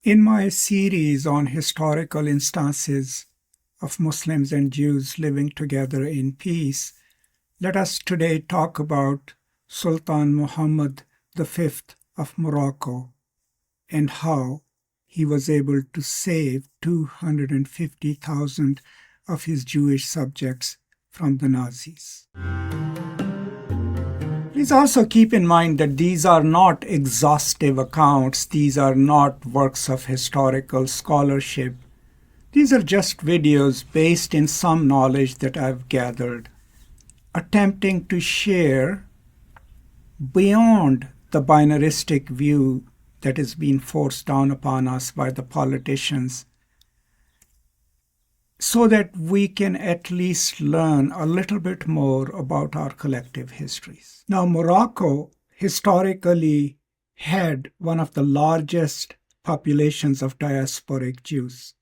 In my series on historical instances of Muslims and Jews living together in peace, let us today talk about Sultan Mohammed V of Morocco and how he was able to save 250,000 of his Jewish subjects from the Nazis. Please also keep in mind that these are not exhaustive accounts. These are not works of historical scholarship. These are just videos based in some knowledge that I've gathered, attempting to share beyond the binaristic view that is being forced down upon us by the politicians, so that we can at least learn a little bit more about our collective histories. Now, Morocco historically had one of the largest populations of diasporic Jews.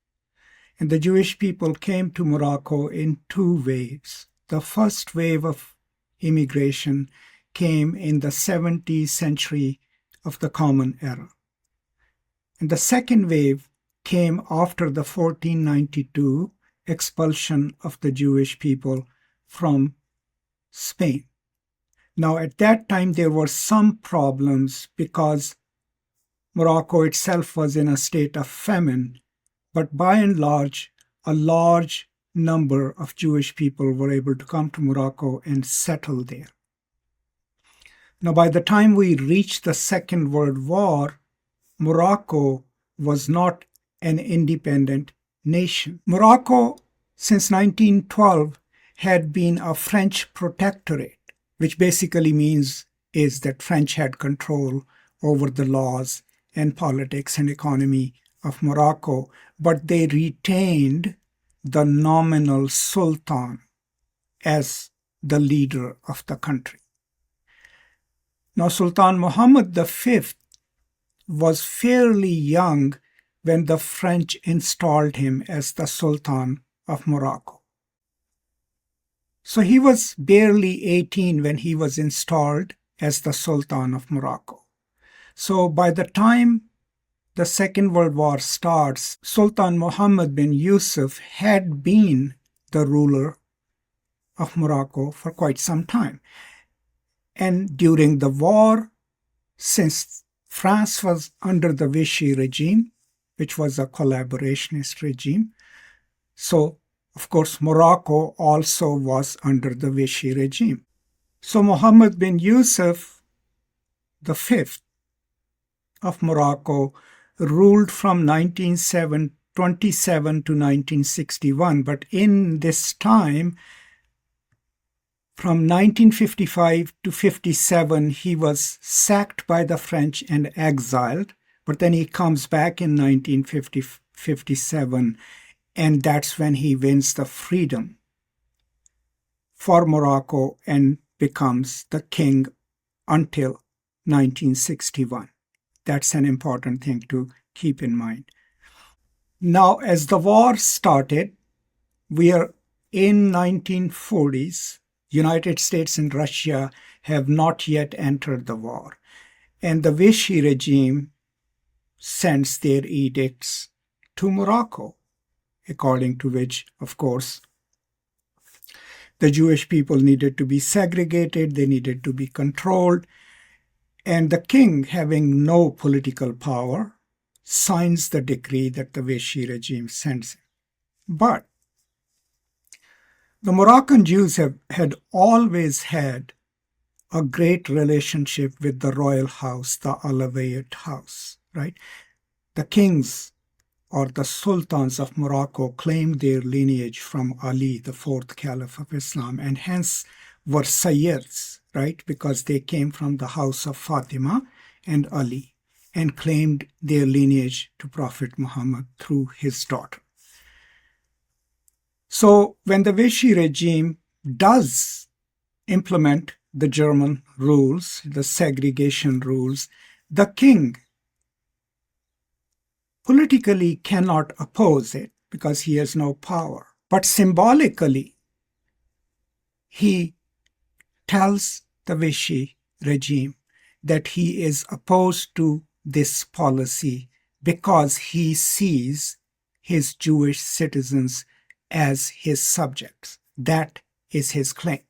And the Jewish people came to Morocco in two waves. The first wave of immigration came in the 70th century of the Common Era. And the second wave came after the 1492 expulsion of the Jewish people from Spain. Now, at that time, there were some problems because Morocco itself was in a state of famine, but by and large, a large number of Jewish people were able to come to Morocco and settle there. Now, by the time we reached the Second World War, Morocco was not an independent nation. Morocco, since 1912, had been a French protectorate, which basically means is that French had control over the laws and politics and economy of Morocco, but they retained the nominal sultan as the leader of the country. Now, Sultan Mohammed V was fairly young when the French installed him as the Sultan of Morocco. So he was barely 18 when he was installed as the Sultan of Morocco. So by the time the Second World War starts, Sultan Mohammed bin Youssef had been the ruler of Morocco for quite some time. And during the war, since France was under the Vichy regime, which was a collaborationist regime, so of course Morocco also was under the Vichy regime. So Mohammed bin Youssef V of Morocco ruled from 1927 to 1961, but in this time, from 1955 to 57, he was sacked by the French and exiled, but then he comes back in 1957, and that's when he wins the freedom for Morocco and becomes the king until 1961. That's an important thing to keep in mind. Now, as the war started, we are in 1940s. United States and Russia have not yet entered the war. And the Vichy regime sends their edicts to Morocco, according to which, of course, the Jewish people needed to be segregated, they needed to be controlled, and the king, having no political power, signs the decree that the Vichy regime sends him. But the Moroccan Jews had always had a great relationship with the royal house, the Alawite house, right? The kings or the sultans of Morocco claimed their lineage from Ali, the fourth caliph of Islam, and hence were Sayyids, right? Because they came from the house of Fatima and Ali and claimed their lineage to Prophet Muhammad through his daughter. So when the Vichy regime does implement the German rules, the segregation rules, the king politically cannot oppose it because he has no power. But symbolically, he tells the Vichy regime that he is opposed to this policy because he sees his Jewish citizens as his subjects. That is his claim.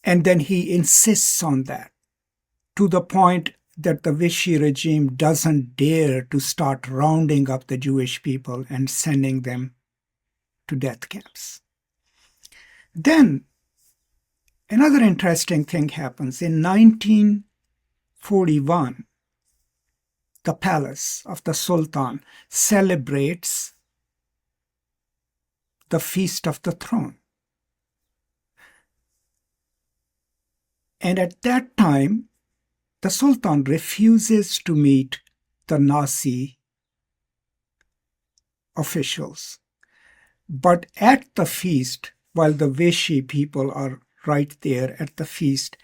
And then he insists on that to the point that the Vichy regime doesn't dare to start rounding up the Jewish people and sending them to death camps. Then another interesting thing happens. In 1941, the palace of the Sultan celebrates the Feast of the Throne. And at that time, the Sultan refuses to meet the Nazi officials. But at the feast, while the Vichy people are right there at the feast,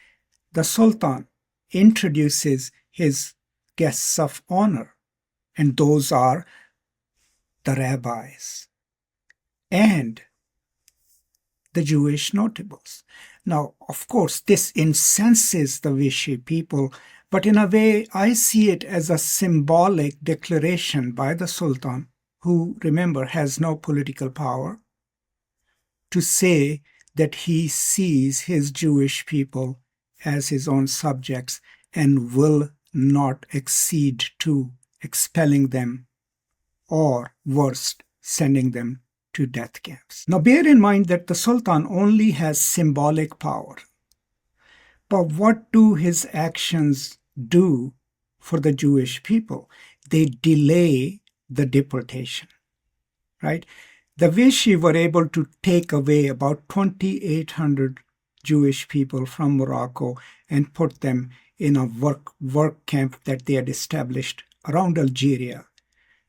the Sultan introduces his guests of honor, and those are the rabbis and the Jewish notables. Now, of course, this incenses the Vichy people, but in a way, I see it as a symbolic declaration by the Sultan, who, remember, has no political power, to say that he sees his Jewish people as his own subjects and will not accede to expelling them or, worst, sending them to death camps. Now, bear in mind that the Sultan only has symbolic power. But what do his actions do for the Jewish people? They delay the deportation, right? The Vichy were able to take away about 2,800 Jewish people from Morocco and put them in a work camp that they had established around Algeria.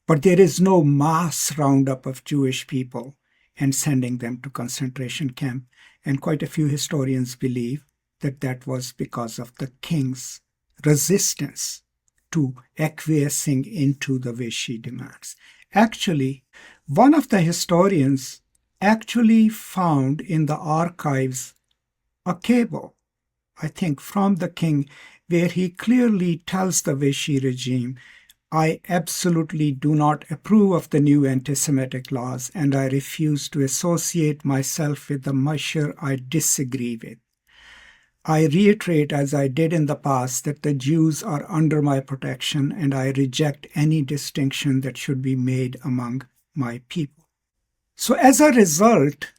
But there is no mass roundup of Jewish people and sending them to concentration camp. And quite a few historians believe that that was because of the king's resistance to acquiescing into the Vichy demands. Actually, one of the historians actually found in the archives a cable, I think, from the king, where he clearly tells the Vichy regime, I absolutely do not approve of the new anti-Semitic laws, and I refuse to associate myself with the measure I disagree with. I reiterate, as I did in the past, that the Jews are under my protection, and I reject any distinction that should be made among my people. So as a result,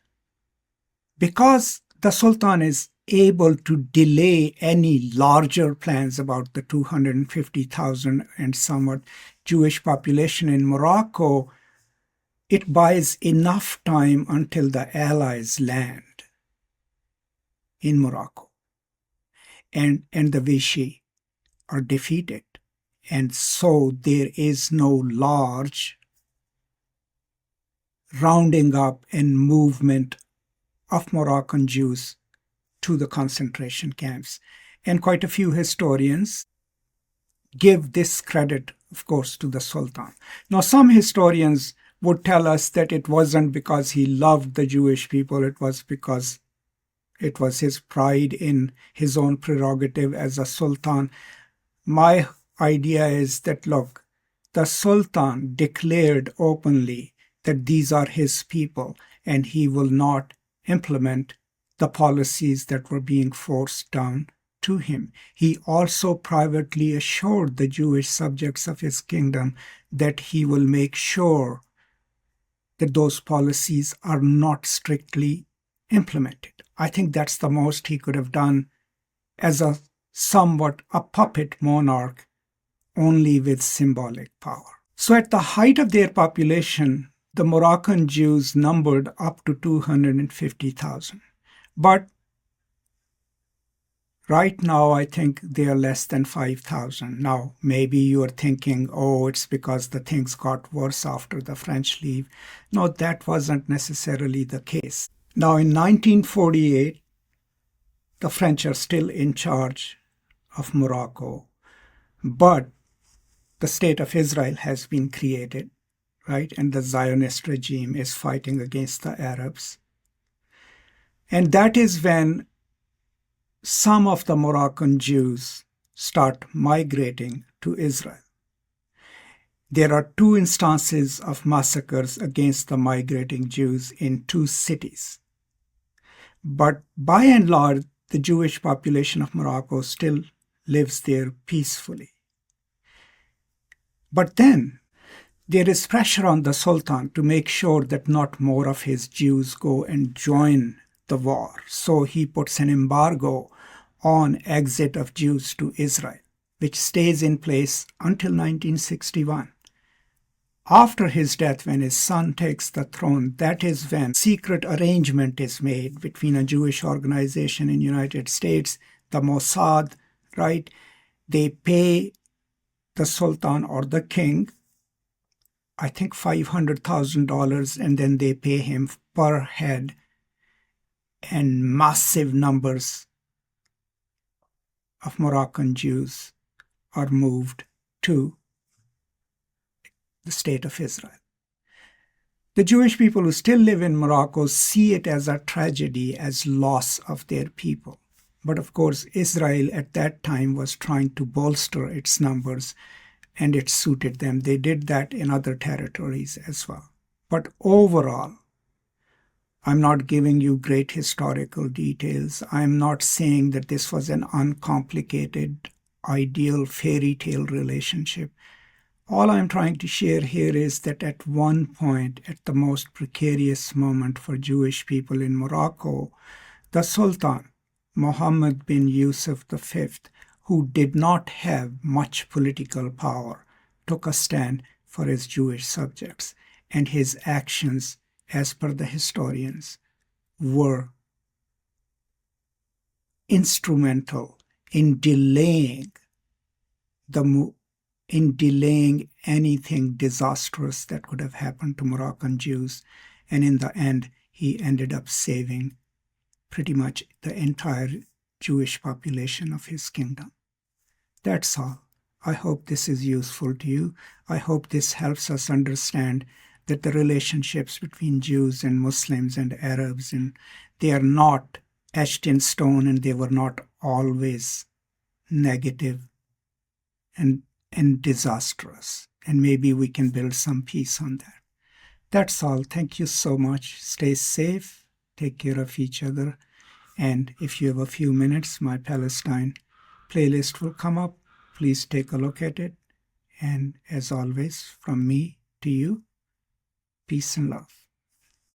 because the Sultan is able to delay any larger plans about the 250,000 and somewhat Jewish population in Morocco, it buys enough time until the Allies land in Morocco. And the Vichy are defeated. And so there is no large rounding up and movement of Moroccan Jews to the concentration camps. And quite a few historians give this credit, of course, to the Sultan. Now, some historians would tell us that it wasn't because he loved the Jewish people, it was because it was his pride in his own prerogative as a sultan. My idea is that, look, the Sultan declared openly that these are his people and he will not implement the policies that were being forced down to him. He also privately assured the Jewish subjects of his kingdom that he will make sure that those policies are not strictly implemented. I think that's the most he could have done as a puppet monarch, only with symbolic power. So at the height of their population, the Moroccan Jews numbered up to 250,000. But right now, I think they are less than 5,000. Now, maybe you are thinking, oh, it's because the things got worse after the French leave. No, that wasn't necessarily the case. Now, in 1948, the French are still in charge of Morocco, but the State of Israel has been created, right? And the Zionist regime is fighting against the Arabs. And that is when some of the Moroccan Jews start migrating to Israel. There are two instances of massacres against the migrating Jews in two cities. But by and large, the Jewish population of Morocco still lives there peacefully. But then there is pressure on the Sultan to make sure that not more of his Jews go and join the war. So he puts an embargo on exit of Jews to Israel, which stays in place until 1961. After his death, when his son takes the throne, that is when secret arrangement is made between a Jewish organization in the United States, the Mossad, right? They pay the Sultan or the king, I think $500,000, and then they pay him per head, and massive numbers of Moroccan Jews are moved to the state of Israel. The Jewish people who still live in Morocco see it as a tragedy, as loss of their people. But of course, Israel at that time was trying to bolster its numbers, and it suited them. They did that in other territories as well. But overall, I'm not giving you great historical details. I'm not saying that this was an uncomplicated, ideal fairy tale relationship. All I'm trying to share here is that at one point, at the most precarious moment for Jewish people in Morocco, the Sultan, Mohammed bin Youssef V, who did not have much political power, took a stand for his Jewish subjects, and his actions, as per the historians, were instrumental in delaying anything disastrous that could have happened to Moroccan Jews. And in the end, he ended up saving pretty much the entire Jewish population of his kingdom. That's all. I hope this is useful to you. I hope this helps us understand that the relationships between Jews and Muslims and Arabs, and they are not etched in stone, and they were not always negative and disastrous. And maybe we can build some peace on that. That's all. Thank you so much. Stay safe. Take care of each other. And if you have a few minutes, my Palestine playlist will come up. Please take a look at it. And as always, from me to you, peace and love.